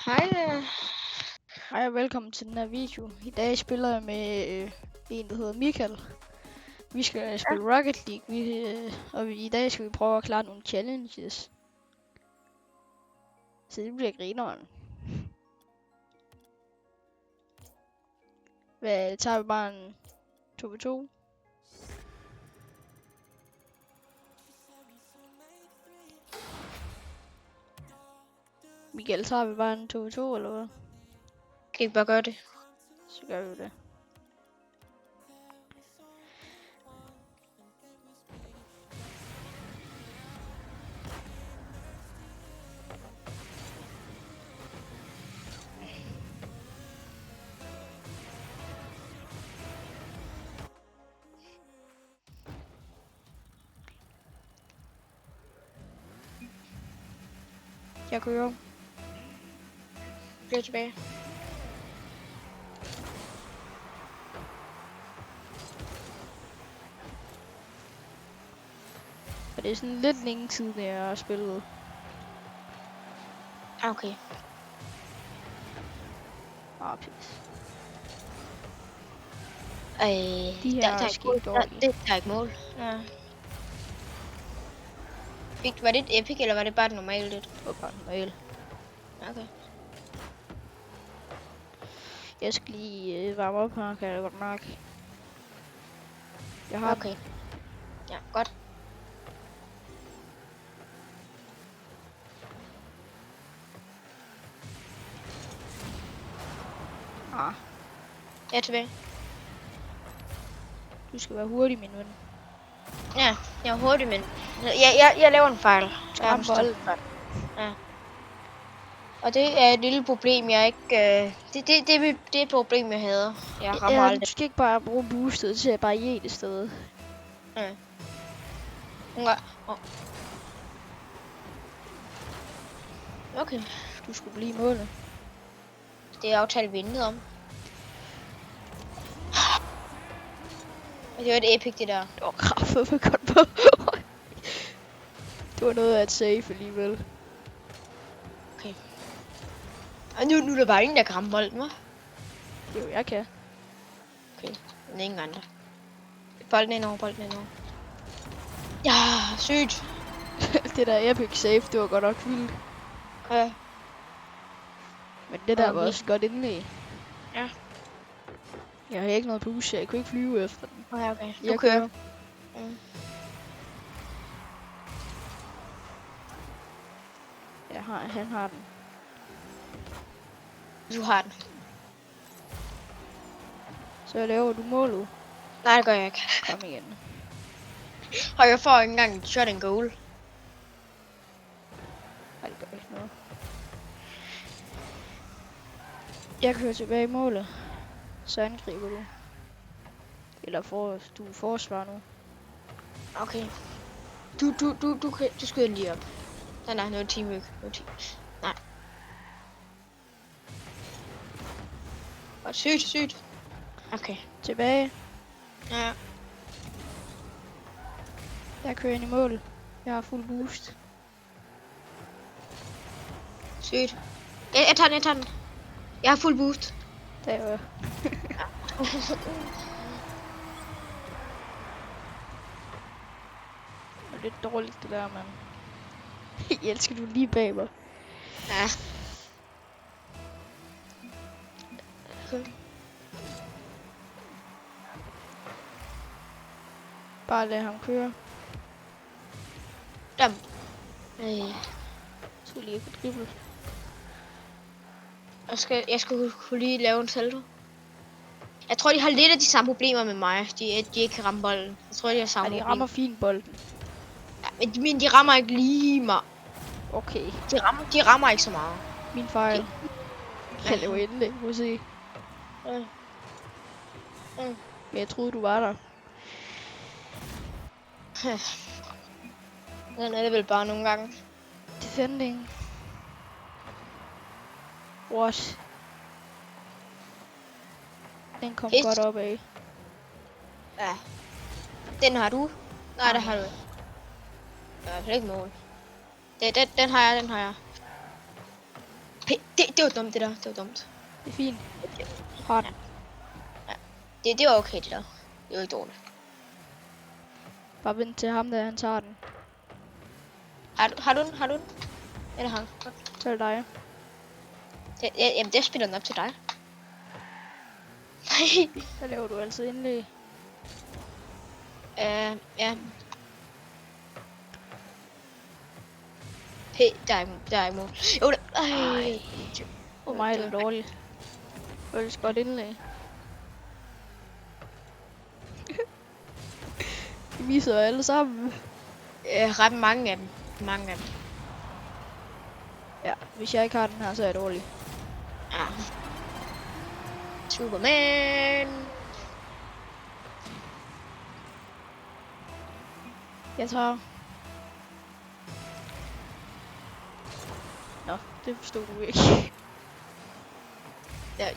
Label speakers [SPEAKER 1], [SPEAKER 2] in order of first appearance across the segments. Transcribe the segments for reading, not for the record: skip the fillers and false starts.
[SPEAKER 1] Hej der.
[SPEAKER 2] Hej og velkommen til den her video. I dag spiller jeg med en, der hedder Michael. Vi skal spille Rocket League, og i dag skal vi prøve at klare nogle challenges. Så det bliver grineren. Hvad tager vi bare en 2v2? Michael, tager vi bare en 2v2 eller hvad?
[SPEAKER 1] Kan I ikke bare gøre det?
[SPEAKER 2] Så gør vi det. Jeg kører.
[SPEAKER 1] Bliver tilbage.
[SPEAKER 2] Og det er sådan lidt længe tid, da jeg har spillet.
[SPEAKER 1] Okay.
[SPEAKER 2] Pis.
[SPEAKER 1] De
[SPEAKER 2] her er sket dårligt.
[SPEAKER 1] Det tager ikke mål. Ja. Var det et epic, eller var det bare et normalt lidt?
[SPEAKER 2] Det var bare normalt.
[SPEAKER 1] Okay.
[SPEAKER 2] Jeg skal lige varme op her, kan jeg godt mærke. Jeg har
[SPEAKER 1] Okay. Ja, godt. Jeg er tilbage.
[SPEAKER 2] Du skal være hurtig, min ven.
[SPEAKER 1] Ja, jeg er hurtig, men... Jeg laver en fejl.
[SPEAKER 2] Ramme bolden.
[SPEAKER 1] Ja. Og det er et lille problem, jeg ikke... Det er et problem, jeg havde. Jeg rammer aldrig.
[SPEAKER 2] Du skal ikke bare bruge boostet til at bare ge det sted.
[SPEAKER 1] Ja. Okay.
[SPEAKER 2] Du skulle blive målet.
[SPEAKER 1] Det er aftalt, vi intet om. Det var et epic, det der.
[SPEAKER 2] Det var kraftedeme godt på. Det var noget af et save alligevel.
[SPEAKER 1] Okay. Og nu er der bare ingen, der kan ramme bolden, hva'?
[SPEAKER 2] Jo, jeg kan.
[SPEAKER 1] Okay, men ingen andre. Bolden indover. Ja, sygt.
[SPEAKER 2] Det der epic save, det var godt nok vildt.
[SPEAKER 1] Ja.
[SPEAKER 2] Men det der var også godt indlæg.
[SPEAKER 1] Ja.
[SPEAKER 2] Jeg har ikke noget boost, jeg kunne ikke flyve efter den.
[SPEAKER 1] Okay.
[SPEAKER 2] Jeg kører. Han har den.
[SPEAKER 1] Du har den.
[SPEAKER 2] Så laver du målet.
[SPEAKER 1] Nej, det gør jeg ikke.
[SPEAKER 2] Kom igen.
[SPEAKER 1] Og jeg får ikke engang en shot and goal.
[SPEAKER 2] Nej, det gør ikke noget. Jeg kører tilbage i målet. Så angriber du. Eller du forsvarer nu.
[SPEAKER 1] Okay. Du skyder lige op. Nej, noget teamwork. Nej. Sygt. Okay.
[SPEAKER 2] Tilbage.
[SPEAKER 1] Ja.
[SPEAKER 2] Jeg kører ind i mål. Jeg har fuld boost.
[SPEAKER 1] Sygt. Jeg tager den. Jeg har fuld boost.
[SPEAKER 2] Der var. Det er lidt dårligt det der, mand. Jeg elsker du lige bag mig.
[SPEAKER 1] Ja. Okay.
[SPEAKER 2] Bare lad ham køre.
[SPEAKER 1] Dam.
[SPEAKER 2] Så lige få dribbel.
[SPEAKER 1] Jeg skal kunne lige lave en salto. Jeg tror, de har lidt af de samme problemer med mig. De ikke kan ramme bolden. Jeg tror, de har samme
[SPEAKER 2] de rammer fint bolden.
[SPEAKER 1] Ja, men de rammer ikke lige meget.
[SPEAKER 2] Okay.
[SPEAKER 1] De rammer ikke så meget.
[SPEAKER 2] Min fejl. Jeg laver indlæg, må se. Men jeg troede, du var der.
[SPEAKER 1] Den er det vel bare nogle gange.
[SPEAKER 2] Defending. What? Den kom godt op af.
[SPEAKER 1] Ja. Den har du. Nej, det har du ikke. Det er ikke mål. Den har jeg. det var dumt, det der. Det var dumt.
[SPEAKER 2] Det er fint. Har den.
[SPEAKER 1] Det var okay, det der. Det var ikke dårligt.
[SPEAKER 2] Bare vent til ham, der han tager den.
[SPEAKER 1] Har du den? Har du den? Eller har du?
[SPEAKER 2] Så er det dig.
[SPEAKER 1] Jamen, det spiller den op til dig. Nej.
[SPEAKER 2] Der laver du altid indlæg.
[SPEAKER 1] Ja. Der er ikke mål. Jo,
[SPEAKER 2] Ej. Hvor meget er det dårligt. Føles godt indlæg. De misser alle sammen.
[SPEAKER 1] Ret mange af dem.
[SPEAKER 2] Ja, hvis jeg ikke har den her, så er jeg dårlig.
[SPEAKER 1] Ja. Superman.
[SPEAKER 2] Jeg tager... Nå, det forstod du ikke.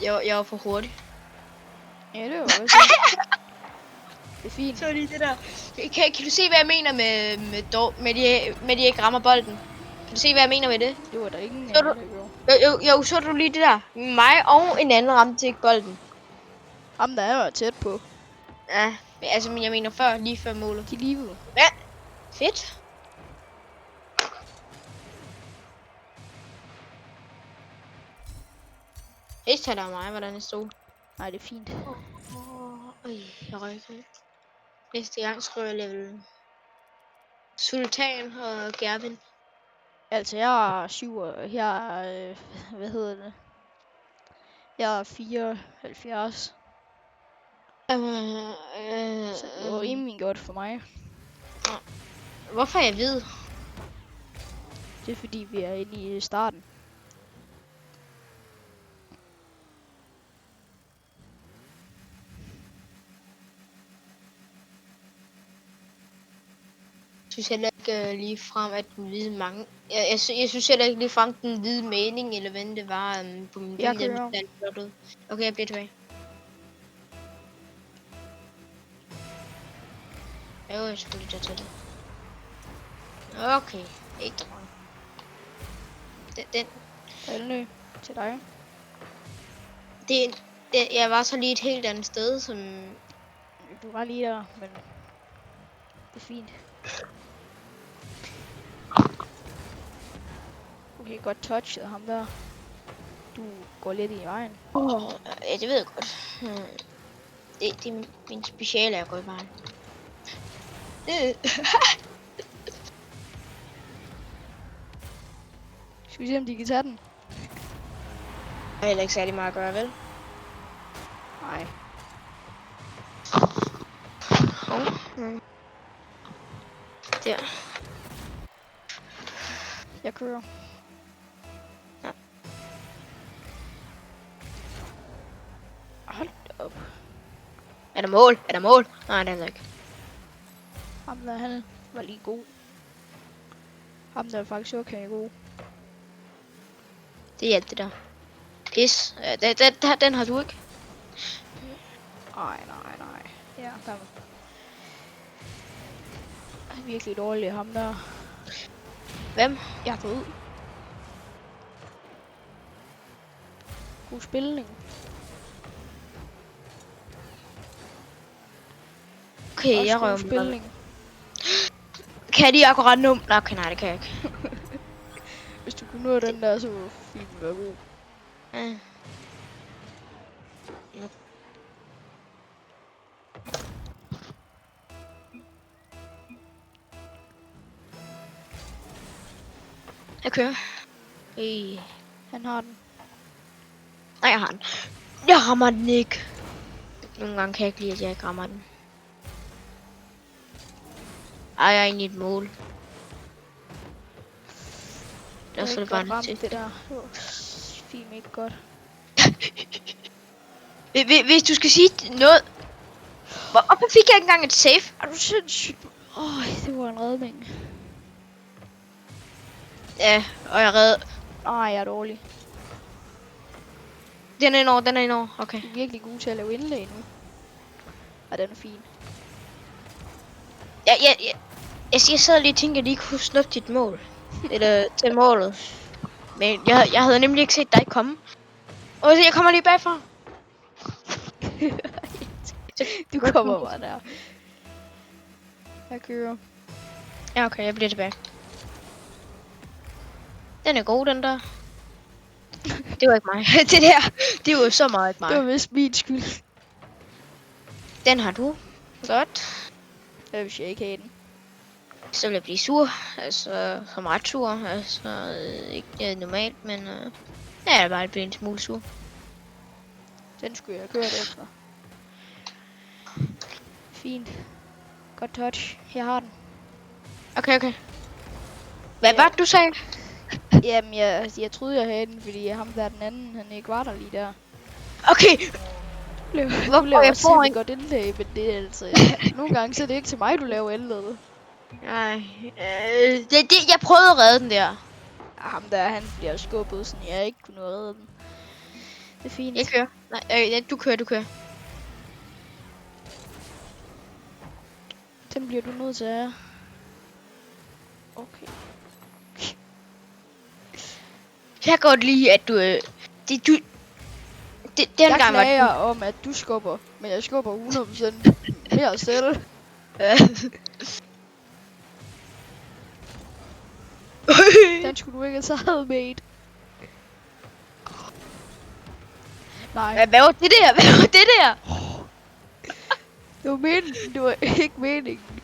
[SPEAKER 1] Jeg var for hurtig.
[SPEAKER 2] Ja, det var også. Det er fint.
[SPEAKER 1] Så lige det der. Kan du se, hvad jeg mener med de ikke rammer bolden? Kan du se, hvad jeg mener med det?
[SPEAKER 2] Det var der ingen
[SPEAKER 1] Så du-
[SPEAKER 2] anden, der gjorde.
[SPEAKER 1] Jo, så du lige det der. Mig og en anden ramte ikke bolden.
[SPEAKER 2] Ham der er jo tæt på.
[SPEAKER 1] Ja, altså, men jeg mener lige før målet.
[SPEAKER 2] De livede.
[SPEAKER 1] Ja, fedt. Ikke tager der mig, hvordan det stod.
[SPEAKER 2] Nej, det er fint.
[SPEAKER 1] Jeg røg. Næste gang skriver jeg level Sultan og Gervin.
[SPEAKER 2] Altså, jeg er 7, og jeg er, hvad hedder det? Jeg er 74. Så det var rimelig godt for mig.
[SPEAKER 1] Hvorfor er jeg hvid?
[SPEAKER 2] Det er fordi, vi er inde i starten.
[SPEAKER 1] Jeg synes heller ikke lige frem, at den hvide mange... Jeg synes heller ikke lige frem, den hvide mening, eller hvad det var på min
[SPEAKER 2] Jeg
[SPEAKER 1] billede.
[SPEAKER 2] kører.
[SPEAKER 1] Den er flot ud. Okay, jeg bliver tilbage. Jo, jeg skulle lige tage til det. Okay, ikke dårligt. Den,
[SPEAKER 2] Alle til dig.
[SPEAKER 1] jeg var så lige et helt andet sted, som...
[SPEAKER 2] Du var lige der, men det er fint. Okay, godt touchet ham der. Du går lidt i vejen.
[SPEAKER 1] Ja, det ved jeg godt. Det er min speciale, jeg går i vejen.
[SPEAKER 2] Skal vi se, om de kan tage den?
[SPEAKER 1] Jeg har heller ikke særlig meget at gøre, vel?
[SPEAKER 2] Nej.
[SPEAKER 1] Der.
[SPEAKER 2] Jeg kører.
[SPEAKER 1] Ja.
[SPEAKER 2] Hold da op.
[SPEAKER 1] Er der mål? Er der mål? Nej, det er der ikke.
[SPEAKER 2] Ham der, han var lige god. Ham der er faktisk okay god.
[SPEAKER 1] Det er alt det der. Pis. Den har du ikke.
[SPEAKER 2] Nej. Ja, der er virkelig dårlig ham der.
[SPEAKER 1] Hvem?
[SPEAKER 2] Jeg er død. God spilning.
[SPEAKER 1] Okay,
[SPEAKER 2] Også
[SPEAKER 1] jeg
[SPEAKER 2] god
[SPEAKER 1] røver mig.
[SPEAKER 2] spilning.
[SPEAKER 1] Kan de akkurat nu? Nå, okay, nej, det kan jeg ikke.
[SPEAKER 2] Hvis du kunne nå den der, så ville filmen være god.
[SPEAKER 1] Ja. Jeg kører.
[SPEAKER 2] Han har den.
[SPEAKER 1] Nej, jeg har den. Jeg rammer den ikke. Nogle gange kan jeg ikke lide, at jeg ikke rammer den. Ej, jeg er inde i et mål. Der skal det bare lidt til.
[SPEAKER 2] det der. Det var fint ikke godt.
[SPEAKER 1] Hvis du skal sige noget... Hvorfor fik jeg ikke engang et save?
[SPEAKER 2] Er du sindssygt? Det var en redning.
[SPEAKER 1] Ja, og jeg redder...
[SPEAKER 2] Jeg er dårlig.
[SPEAKER 1] Den er indover, okay.
[SPEAKER 2] Du er virkelig god til at lave indlæg nu. Og den er fin.
[SPEAKER 1] Jeg sidder lige og tænker, at jeg lige kunne snuppe dit mål. Eller til målet. Men jeg havde nemlig ikke set dig komme. Og jeg kommer lige bagfra.
[SPEAKER 2] Du kommer bare der. Jeg kører.
[SPEAKER 1] Ja, okay, jeg bliver tilbage. Den er god, den der. Det var ikke mig. Det der, det var så meget ikke mig.
[SPEAKER 2] Det var vist min skyld.
[SPEAKER 1] Den har du. Godt.
[SPEAKER 2] Hvad hvis jeg ikke havde den?
[SPEAKER 1] Så vil jeg blive sur. Altså, som ret sur. Altså, ikke normalt, men... jeg er bare blevet en smule sur.
[SPEAKER 2] Den skulle jeg køre efter. Fint. Godt touch. Jeg har den.
[SPEAKER 1] Okay, okay. Hvad var det, du sagde?
[SPEAKER 2] Jamen, jeg troede, jeg havde den, fordi ham der den anden, han ikke var der lige der.
[SPEAKER 1] Okay.
[SPEAKER 2] Du laver
[SPEAKER 1] jeg
[SPEAKER 2] også
[SPEAKER 1] får
[SPEAKER 2] et godt indlæg, men det er altså... nogle gange så er det ikke til mig, du laver indlægget.
[SPEAKER 1] Nej. Jeg prøvede at redde den der.
[SPEAKER 2] Ja, ham der, han bliver skubbet, sådan jeg ikke kunne redde den. Det er fint.
[SPEAKER 1] Jeg kører. Nej, du kører.
[SPEAKER 2] Den bliver du nødt til at have. Okay.
[SPEAKER 1] Jeg kan godt lide, at den
[SPEAKER 2] Jeg
[SPEAKER 1] gang var
[SPEAKER 2] klager om, at du skubber, men jeg skubber 100% mere selv. Den skulle du ikke have taget, mate. Nej,
[SPEAKER 1] Hvad var det der? Hvad var det der?
[SPEAKER 2] det var meningen. Det var ikke meningen.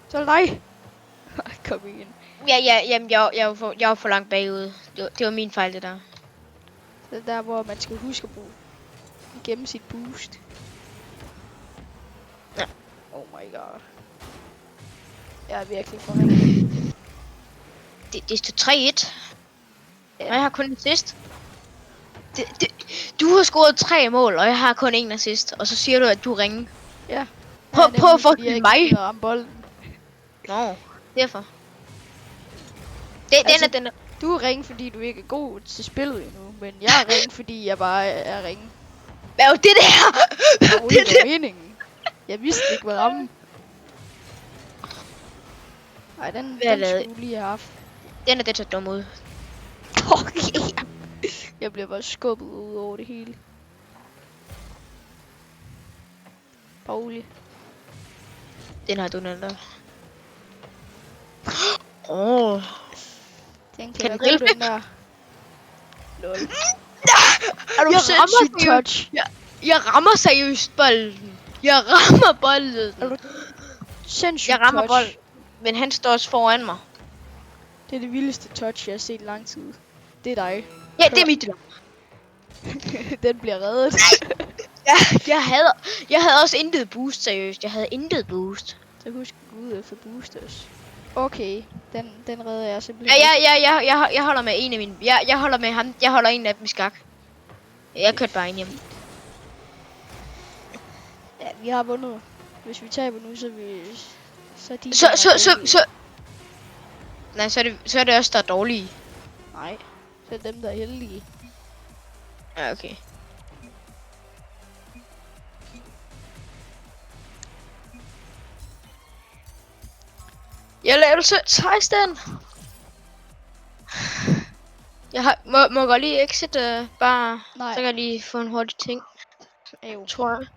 [SPEAKER 2] Så nej. Kom igen.
[SPEAKER 1] Jamen, jeg var for langt bagud. Det var min fejl, det der.
[SPEAKER 2] Det er der, hvor man skal huske at bruge gemme sit boost.
[SPEAKER 1] Ja.
[SPEAKER 2] Oh my god. Jeg er virkelig forringet.
[SPEAKER 1] Det står 3-1.
[SPEAKER 2] Ja.
[SPEAKER 1] Og jeg har kun en assist. Du har scoret 3 mål, og jeg har kun en assist. Og så siger du, at du ringer.
[SPEAKER 2] Ja.
[SPEAKER 1] Prøv at forestille mig.
[SPEAKER 2] Jeg ramme bolden.
[SPEAKER 1] Nå, derfor. Den er...
[SPEAKER 2] Du er ringe, fordi du ikke er god til spillet endnu. Men jeg er ringe, fordi jeg bare er ringe.
[SPEAKER 1] Hvad var det der?
[SPEAKER 2] Det var ikke meningen. Jeg vidste ikke, hvad ramme. Ej, den skulle du lige have haft.
[SPEAKER 1] Den er det så dum ud.
[SPEAKER 2] Okay. Jeg bliver bare skubbet ud over det hele. Rolig.
[SPEAKER 1] Den har du den der. Åh.
[SPEAKER 2] Den
[SPEAKER 1] Kan
[SPEAKER 2] kan
[SPEAKER 1] den
[SPEAKER 2] jeg
[SPEAKER 1] drille?
[SPEAKER 2] god, den der. Lol.
[SPEAKER 1] Er du
[SPEAKER 2] Jeg
[SPEAKER 1] sindssygt
[SPEAKER 2] touch.
[SPEAKER 1] Jeg rammer seriøst bolden. Jeg rammer bolden.
[SPEAKER 2] Er du sindssygt
[SPEAKER 1] Jeg rammer
[SPEAKER 2] touch.
[SPEAKER 1] bolden. Men han står også foran mig.
[SPEAKER 2] Det er det vildeste touch, jeg har set i lang tid. Det er dig.
[SPEAKER 1] Ja, det er mit.
[SPEAKER 2] Den bliver reddet.
[SPEAKER 1] Ja, jeg havde også intet boost, seriøst. Jeg havde intet boost.
[SPEAKER 2] Så husk at gå ud efter boosters. Okay, den redder jeg simpelthen.
[SPEAKER 1] Ja, jeg holder med en af mine. Jeg holder med ham. Jeg holder en af dem i skak. Jeg kørte bare ind hjem.
[SPEAKER 2] Ja, vi har vundet. Hvis vi taber nu, så er vi... Så er de...
[SPEAKER 1] Så. Nej, så er det også der er dårlige.
[SPEAKER 2] Nej, så er det dem, der er heldige.
[SPEAKER 1] Ja, okay. Jeg laver 16. Jeg må godt lige exit bare.
[SPEAKER 2] Nej.
[SPEAKER 1] Så kan jeg lige få en hurtig ting,
[SPEAKER 2] Jo.
[SPEAKER 1] tror jeg.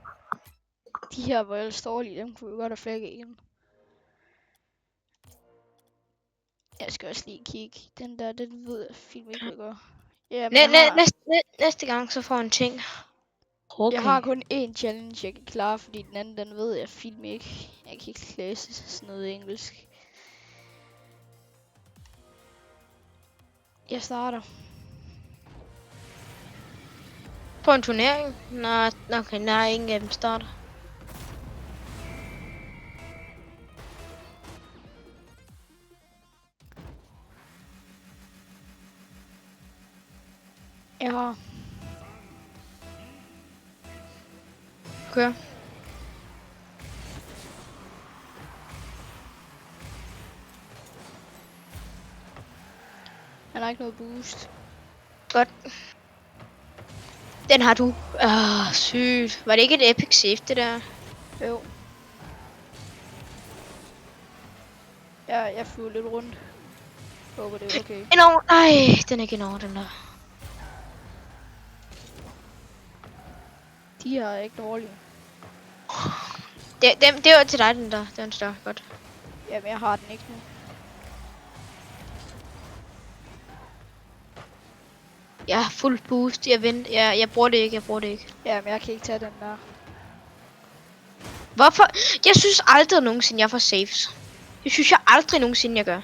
[SPEAKER 2] De her var ellers dårlige, dem kunne vi godt have flækket igen. Jeg skal også lige kigge. Den der, den ved jeg film ikke, hvad gør. Ja,
[SPEAKER 1] Næste gang så får jeg en ting. Okay.
[SPEAKER 2] Jeg har kun én challenge, jeg kan klare, fordi den anden, den ved jeg film ikke. Jeg kan ikke læse sådan noget engelsk. Jeg starter.
[SPEAKER 1] På en turnering? Okay, nej, ingen af dem starter.
[SPEAKER 2] Jeg har.
[SPEAKER 1] Kør.
[SPEAKER 2] Han har ikke noget boost.
[SPEAKER 1] Godt. Den har du. Sygt. Var det ikke et epic save, det der?
[SPEAKER 2] Jo. Jeg flyver lidt rundt. Håber det er okay.
[SPEAKER 1] Enorm. Nej, den er ikke enorm, den der.
[SPEAKER 2] De er ikke dårlige.
[SPEAKER 1] Det var til dig, den der. Den står godt.
[SPEAKER 2] Jamen, jeg har den ikke nu.
[SPEAKER 1] Jeg har fuld boost. Jeg bruger det ikke.
[SPEAKER 2] Jamen, jeg kan ikke tage den der.
[SPEAKER 1] Hvorfor? Jeg synes aldrig nogensinde, jeg får saves. Det synes jeg aldrig nogensinde, jeg gør.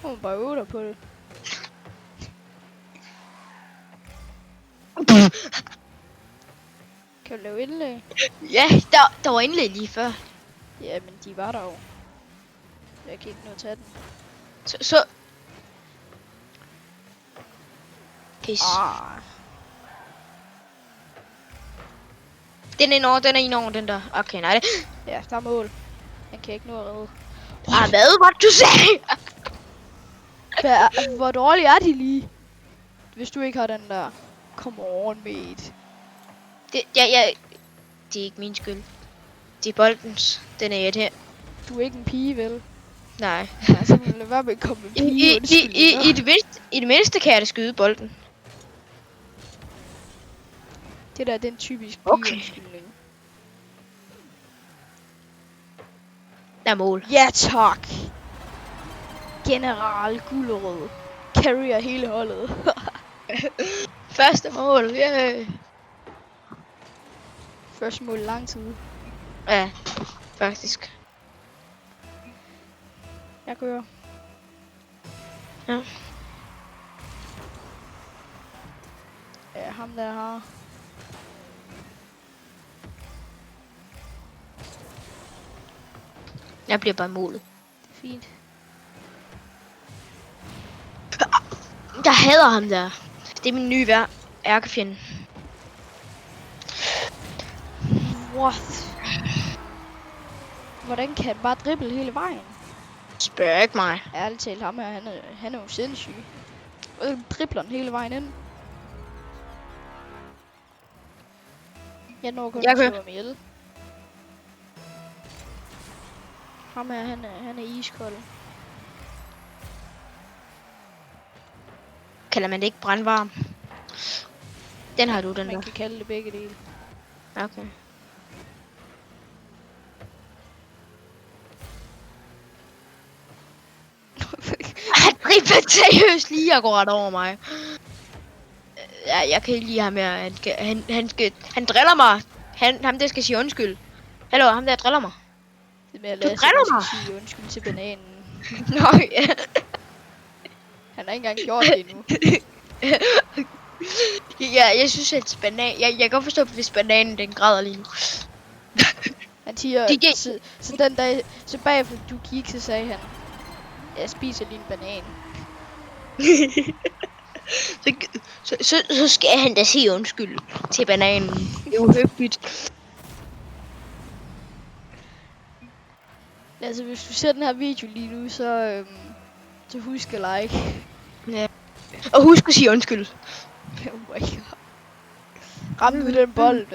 [SPEAKER 2] Nu må bare øve dig på det. Kan du lave indlæg?
[SPEAKER 1] Ja, der var indlæg lige før.
[SPEAKER 2] Jamen, de var der jo. Jeg kan ikke nå at tage den.
[SPEAKER 1] Så. Pis. Den er enorm, den der. Okay, nej.
[SPEAKER 2] Ja, der er mål. Han kan ikke nå at redde.
[SPEAKER 1] Hvad var det, du sagde?
[SPEAKER 2] Hvor dårlig er de lige? Hvis du ikke har den der. Come on, mate.
[SPEAKER 1] Det er ikke min skyld. Det er boldens. Den er et her.
[SPEAKER 2] Du er ikke en pige, vel?
[SPEAKER 1] Nej.
[SPEAKER 2] Nej, så lad være med at komme med pige.
[SPEAKER 1] I det mindste kan jeg da skyde bolden.
[SPEAKER 2] Det der, det er en typisk
[SPEAKER 1] Okay.
[SPEAKER 2] pige-undskyldning.
[SPEAKER 1] Der er mål.
[SPEAKER 2] Ja, tak. General Gullerød. Carrier hele holdet.
[SPEAKER 1] Første mål. Yeah.
[SPEAKER 2] Første mål i lang tid.
[SPEAKER 1] Ja, faktisk.
[SPEAKER 2] Jeg kører.
[SPEAKER 1] Ja.
[SPEAKER 2] Ja, ham der har.
[SPEAKER 1] Jeg bliver bare målet.
[SPEAKER 2] Fint.
[SPEAKER 1] Jeg hader ham der. Det er min nye ærkefjende.
[SPEAKER 2] What? Hvordan kan han bare drible hele vejen?
[SPEAKER 1] Spørg ikke mig.
[SPEAKER 2] Ærligt talt, ham her, han er jo sindssyg. Og dribler den hele vejen ind. Jeg når kun at slå ham ihjel. Ham her, han er iskold.
[SPEAKER 1] Kalder man det ikke brandvarm? Den har du, den
[SPEAKER 2] Man
[SPEAKER 1] der.
[SPEAKER 2] kan kalde det begge dele.
[SPEAKER 1] Okay. Han dribler seriøst lige akkurat over mig. Ja, jeg kan ikke lide ham her. Han driller mig. Ham der skal sige undskyld. Hallo, ham der driller mig.
[SPEAKER 2] Det med at
[SPEAKER 1] Du
[SPEAKER 2] lade
[SPEAKER 1] driller mig.
[SPEAKER 2] sige undskyld til bananen.
[SPEAKER 1] Nå, ja.
[SPEAKER 2] Han har ikke engang gjort det endnu.
[SPEAKER 1] Ja, jeg synes, at banan... Jeg kan godt forstå, hvis bananen den græder lige nu.
[SPEAKER 2] Han siger,
[SPEAKER 1] Det-
[SPEAKER 2] så den dag, så bagefter du gik, så sagde han, jeg spiser lige en banan.
[SPEAKER 1] så skal han da sige undskyld til bananen. Det er uhøfligt.
[SPEAKER 2] Altså, hvis du ser den her video lige nu, så husk at like.
[SPEAKER 1] Ja. Og husk at sige undskyld.
[SPEAKER 2] Oh my god. Ramte du den bold?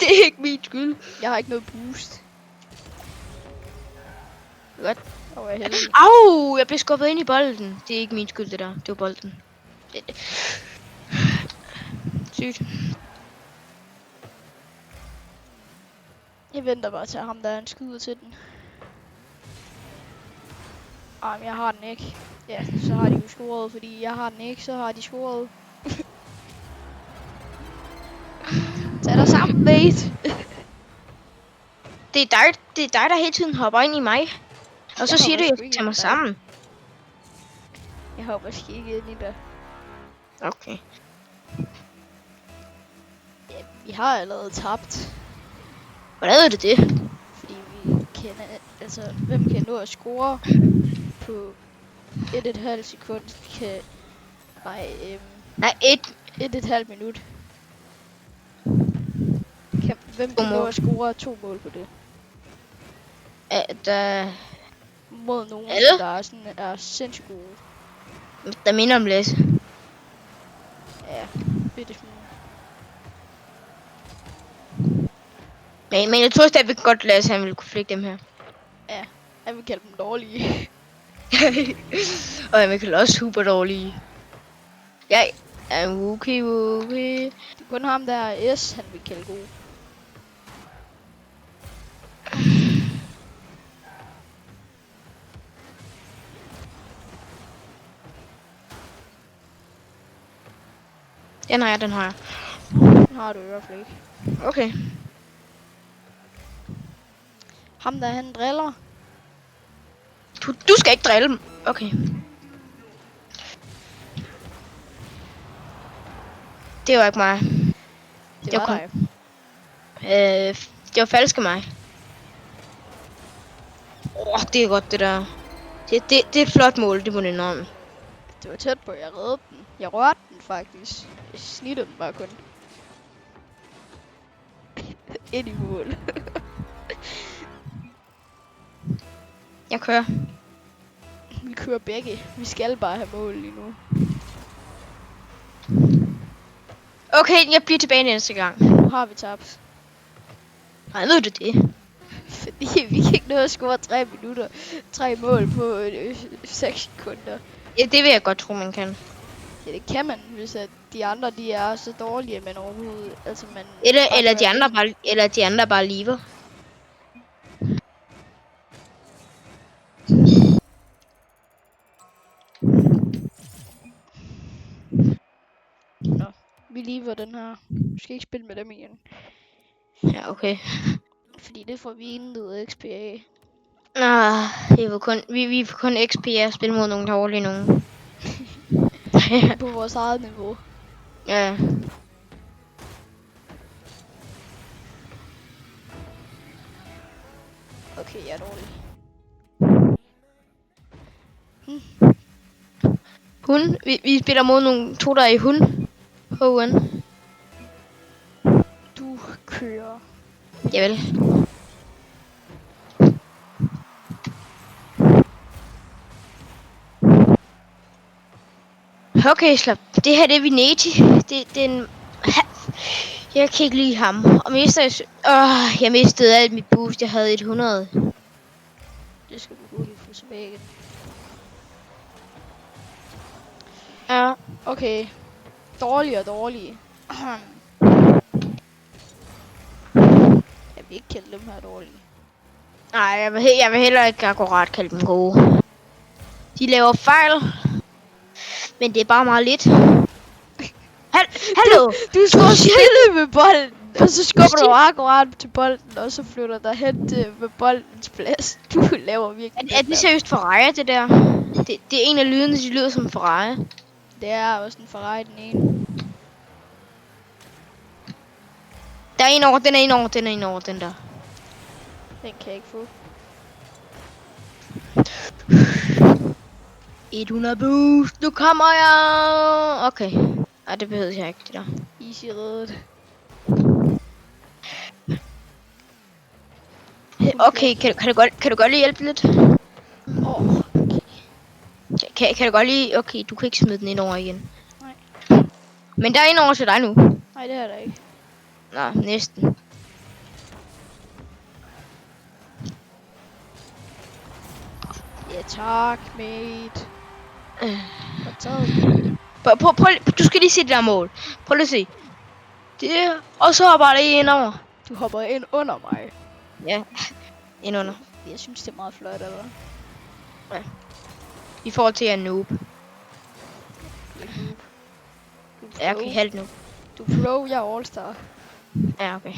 [SPEAKER 1] Det er ikke min skyld.
[SPEAKER 2] Jeg har ikke noget boost.
[SPEAKER 1] Godt.
[SPEAKER 2] Og jeg er heldig.
[SPEAKER 1] Au, jeg blev skubbet ind i bolden. Det er ikke min skyld, det der. Det var bolden. Sygt.
[SPEAKER 2] Jeg venter bare til ham, der er en skyder til den. Men jeg har den ikke. Ja, så har de jo scoret, fordi jeg har den ikke, så har de scoret. Tag dig sammen, mate.
[SPEAKER 1] Det er dig, der hele tiden hopper ind i mig. Og så
[SPEAKER 2] Jeg
[SPEAKER 1] siger du,
[SPEAKER 2] hopper
[SPEAKER 1] at
[SPEAKER 2] sgu
[SPEAKER 1] jeg
[SPEAKER 2] ikke
[SPEAKER 1] skal tage
[SPEAKER 2] ind i
[SPEAKER 1] mig
[SPEAKER 2] dig.
[SPEAKER 1] sammen.
[SPEAKER 2] Jeg håber sgu ikke ind i dig.
[SPEAKER 1] Okay.
[SPEAKER 2] Ja, vi har allerede tabt.
[SPEAKER 1] Hvordan er det det?
[SPEAKER 2] Fordi vi kender, altså, hvem kan nå at score på 1,5 sekund kan,
[SPEAKER 1] Nej,
[SPEAKER 2] 1,5 minut. Hvem kan
[SPEAKER 1] To
[SPEAKER 2] nå
[SPEAKER 1] mål.
[SPEAKER 2] at score 2 mål på det? Mod nogen,
[SPEAKER 1] Alle?
[SPEAKER 2] der er, sådan, er sindssygt gode.
[SPEAKER 1] Der minder om Lasse.
[SPEAKER 2] Ja, bitte smule.
[SPEAKER 1] Men jeg tror stadigvæk godt, Lasse han ville kunne flække dem her.
[SPEAKER 2] Ja, Jeg vil kalde dem dårlige.
[SPEAKER 1] Og jeg vil også super dårlige. Jeg er en Wookie.
[SPEAKER 2] Det er kun ham der S, han vil kalde god.
[SPEAKER 1] Den har jeg, den har jeg.
[SPEAKER 2] Den har du i hvert fald ikke.
[SPEAKER 1] Okay.
[SPEAKER 2] Ham der, han driller.
[SPEAKER 1] Du skal ikke drille dem. Okay. Det var ikke mig.
[SPEAKER 2] Det
[SPEAKER 1] var
[SPEAKER 2] var
[SPEAKER 1] kun-
[SPEAKER 2] dig.
[SPEAKER 1] Det var falske mig. Det er godt det der. Det er et flot mål, det må du indrømme.
[SPEAKER 2] Det var tæt på, jeg reddede den. Jeg rørte den faktisk. Jeg snittede den bare kun. Ind i mål.
[SPEAKER 1] Jeg kører.
[SPEAKER 2] Vi kører begge. Vi skal bare have mål lige nu.
[SPEAKER 1] Okay, jeg bliver tilbage næste gang.
[SPEAKER 2] Nu har vi tabt.
[SPEAKER 1] Nej, ved du det?
[SPEAKER 2] Fordi vi kan ikke nå at score 3 minutter. 3 mål på 6 sekunder.
[SPEAKER 1] Ja, det vil jeg godt tro, man kan.
[SPEAKER 2] Ja, det kan man, hvis at de andre de er så dårlige, at man overhovedet... Altså, man
[SPEAKER 1] Eller de andre bare lever.
[SPEAKER 2] Nå, vi lever den her. Du skal ikke spille med dem igen.
[SPEAKER 1] Ja, okay.
[SPEAKER 2] Fordi det får vi intet XP af.
[SPEAKER 1] Det var kun, vi får kun XP at spille mod nogle dårlige nogen.
[SPEAKER 2] På vores eget niveau.
[SPEAKER 1] Ja.
[SPEAKER 2] Okay, jeg er dårlig.
[SPEAKER 1] Hun. Vi spiller mod nogle to, der er i hun. HN.
[SPEAKER 2] Du kører.
[SPEAKER 1] Javel. Okay, slap. Det her det er Vineti. Det er en... Jeg kan ikke lide ham. Og jeg mistede alt mit boost. Jeg havde 100.
[SPEAKER 2] Det skal du hurtigt få tilbage igen.
[SPEAKER 1] Ja.
[SPEAKER 2] Okay. Dårlige og dårlige. Jeg vil ikke kalde dem her dårlige.
[SPEAKER 1] Nej, jeg vil heller ikke akkurat kalde dem gode. De laver fejl. Men det er bare meget lidt. Hallo!
[SPEAKER 2] Du skal stille med bolden, og så skubber du akkurat til bolden, og så flytter der hen til med boldens plads. Du laver virkelig...
[SPEAKER 1] Er det seriøst Ferrari, det der? Det er en af lydene, de lyder som Ferrari.
[SPEAKER 2] Det er også en Ferrari, den ene.
[SPEAKER 1] Der er en over, den der.
[SPEAKER 2] Den kan jeg ikke få.
[SPEAKER 1] 100 boost, nu kommer jeg! Okay. Nej, det behøver jeg ikke, det der.
[SPEAKER 2] Easy reddet.
[SPEAKER 1] Okay, kan du godt lige hjælpe lidt? Kan du godt lige... Okay, du kan ikke smide den ind over igen.
[SPEAKER 2] Nej.
[SPEAKER 1] Men der er en over til dig nu.
[SPEAKER 2] Nej, det er der ikke.
[SPEAKER 1] Nå, næsten.
[SPEAKER 2] Ja, tak, mate. Hvad taget den?
[SPEAKER 1] Prøv, du skal lige se det der mål. Prøv lige at se. Det, og så hopper der ind over.
[SPEAKER 2] Du hopper ind under mig.
[SPEAKER 1] Ja, ind under.
[SPEAKER 2] Jeg synes, det er meget flot, eller?
[SPEAKER 1] I forhold til at jeg er noob.
[SPEAKER 2] Du er
[SPEAKER 1] Jeg
[SPEAKER 2] pro.
[SPEAKER 1] kan halvt nu.
[SPEAKER 2] Du er pro, jeg er all-star.
[SPEAKER 1] Ja, okay.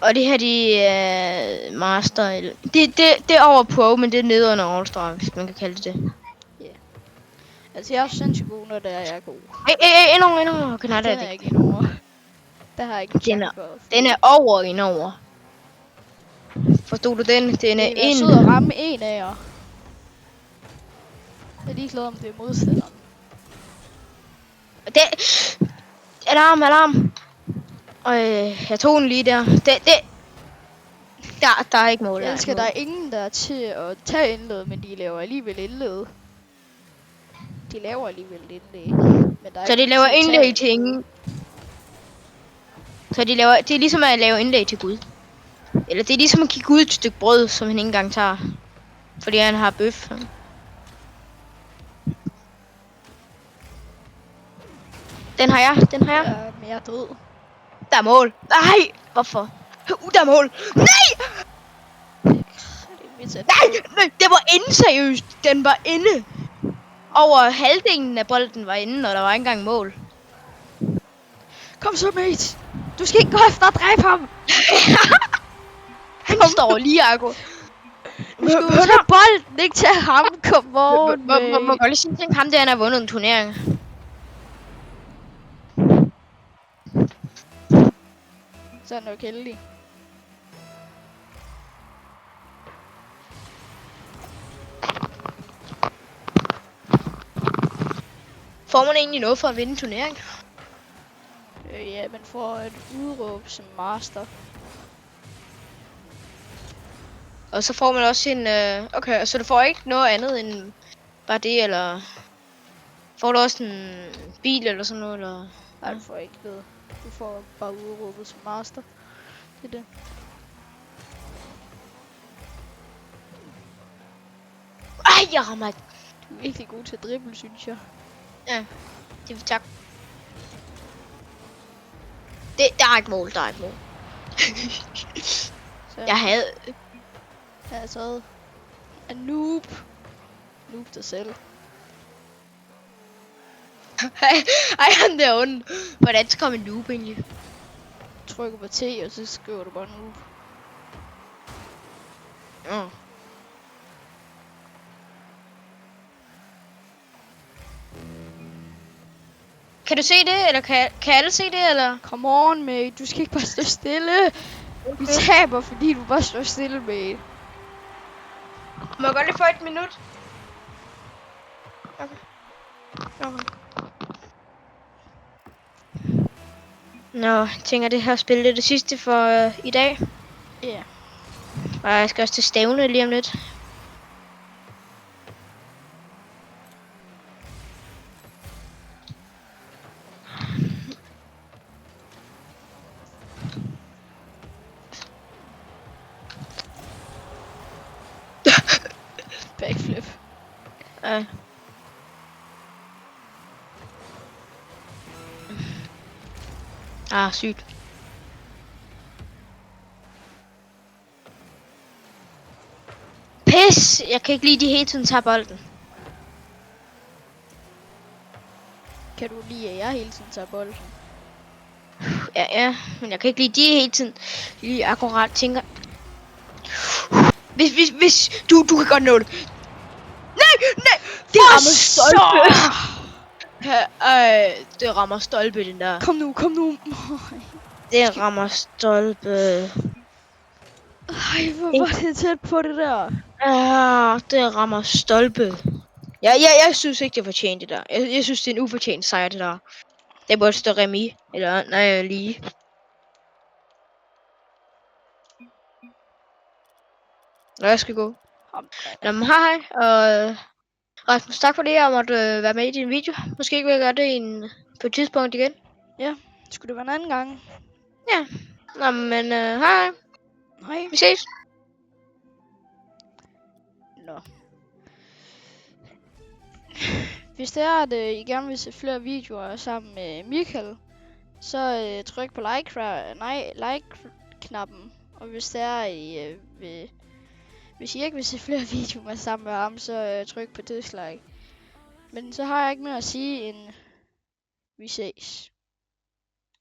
[SPEAKER 1] Og det her, de master. Eller, det er over pro, men det er nede under all-star, hvis man kan kalde det det.
[SPEAKER 2] Altså, jeg er sindssygt god, når det er, jeg er god.
[SPEAKER 1] Indover. Okay, nej, det
[SPEAKER 2] Den
[SPEAKER 1] er
[SPEAKER 2] er
[SPEAKER 1] det
[SPEAKER 2] ikke
[SPEAKER 1] ikke.
[SPEAKER 2] indover. Der har jeg ikke en
[SPEAKER 1] Den
[SPEAKER 2] chance for.
[SPEAKER 1] Den er over indover. Forstod du den? Den er
[SPEAKER 2] Jeg
[SPEAKER 1] ind.
[SPEAKER 2] sidder og ramme en af jer. Jeg er ligeglad om det er modstanderen.
[SPEAKER 1] Det... Alarm. Og jeg tog den lige der. Der er ikke mål.
[SPEAKER 2] Jeg elsker, der er ingen, der er til at tage indled, men de laver alligevel indled. De laver alligevel indled. Men der er
[SPEAKER 1] Så
[SPEAKER 2] ikke
[SPEAKER 1] de laver
[SPEAKER 2] nogen
[SPEAKER 1] indlæg til ingen. Så de er ligesom at lave indlæg til Gud. Eller det er ligesom at kigge ud et stykke brød, som han ikke engang tager. Fordi han har bøf. Den har jeg.
[SPEAKER 2] Ja, men jeg er død.
[SPEAKER 1] Der er mål. Nej, hvorfor? Der er mål. Nej! Nej, det var inde seriøst. Den var inde. Over halvdelen af bolden var inde, og der var ikke engang mål.
[SPEAKER 2] Kom så, mate. Du skal ikke gå efter og dræbe ham.
[SPEAKER 1] Han står lige, Argo.
[SPEAKER 2] Du skal tage bolden, ikke tage ham. Kom on,
[SPEAKER 1] Må godt lige sige, at ham der, han har vundet en turnering.
[SPEAKER 2] Så er han nok heldig.
[SPEAKER 1] Får man egentlig noget for at vinde en turnering?
[SPEAKER 2] Ja, man får et udråb som master.
[SPEAKER 1] Og så får man også en... okay, så du får ikke noget andet end bare det, eller... Får du også en bil eller sådan noget, eller...
[SPEAKER 2] Nej, du får ikke noget. Du får bare udråbet som master. Det er det.
[SPEAKER 1] Ej, jeg rammer ikke.
[SPEAKER 2] Du er virkelig god til at dribble, synes jeg.
[SPEAKER 1] Ja, det er tak. Der er et mål,
[SPEAKER 2] Så
[SPEAKER 1] Jeg havde...
[SPEAKER 2] jeg er så en noob. Noob dig selv.
[SPEAKER 1] Ej, han der onde. Hvordan skal man noob egentlig?
[SPEAKER 2] Trykker på T, og så skriver du bare noob.
[SPEAKER 1] Ja. Kan du se det, eller kan alle se det, eller?
[SPEAKER 2] Come on, mate. Du skal ikke bare stå stille. Vi taber, fordi du bare står stille, mate.
[SPEAKER 1] Må jeg godt lige få et minut? Okay. Nå, jeg tænker, det her spil er det sidste for i dag.
[SPEAKER 2] Ja. Yeah.
[SPEAKER 1] Og jeg skal også til stævne lige om lidt.
[SPEAKER 2] Backflip.
[SPEAKER 1] Ja. Sygt. Pis! Jeg kan ikke lide, de hele tiden tager bolden.
[SPEAKER 2] Kan du lide, at jeg hele tiden tager bolden?
[SPEAKER 1] Ja, men jeg kan ikke lide, de hele tiden lige akkurat tænker. Hvis du kan godt nå det. Nej! Det rammer stolpe. Det rammer stolpe, den der.
[SPEAKER 2] Kom nu.
[SPEAKER 1] Det rammer stolpe.
[SPEAKER 2] Ej, hvor var det tæt på det der.
[SPEAKER 1] Det rammer stolpe. Jeg synes ikke, det fortjent det der. Jeg synes, det er en ufortjent sejr, det der. Det burde stå remis. Eller, nej, lige. Nå, jeg skal gå. Jamen, hej. Og Rasmus, tak for det, jeg måtte være med i din video. Måske vil jeg gøre det på et tidspunkt igen.
[SPEAKER 2] Ja, skulle det være en anden gang.
[SPEAKER 1] Ja. Nå, men hej.
[SPEAKER 2] Hej.
[SPEAKER 1] Vi ses.
[SPEAKER 2] Nå. Hvis det er, at I gerne vil se flere videoer sammen med Michael, så tryk på like-knappen. Og hvis det er, hvis I ikke vil se flere videoer sammen med ham, så tryk på dislike. Men så har jeg ikke mere at sige, end vi ses.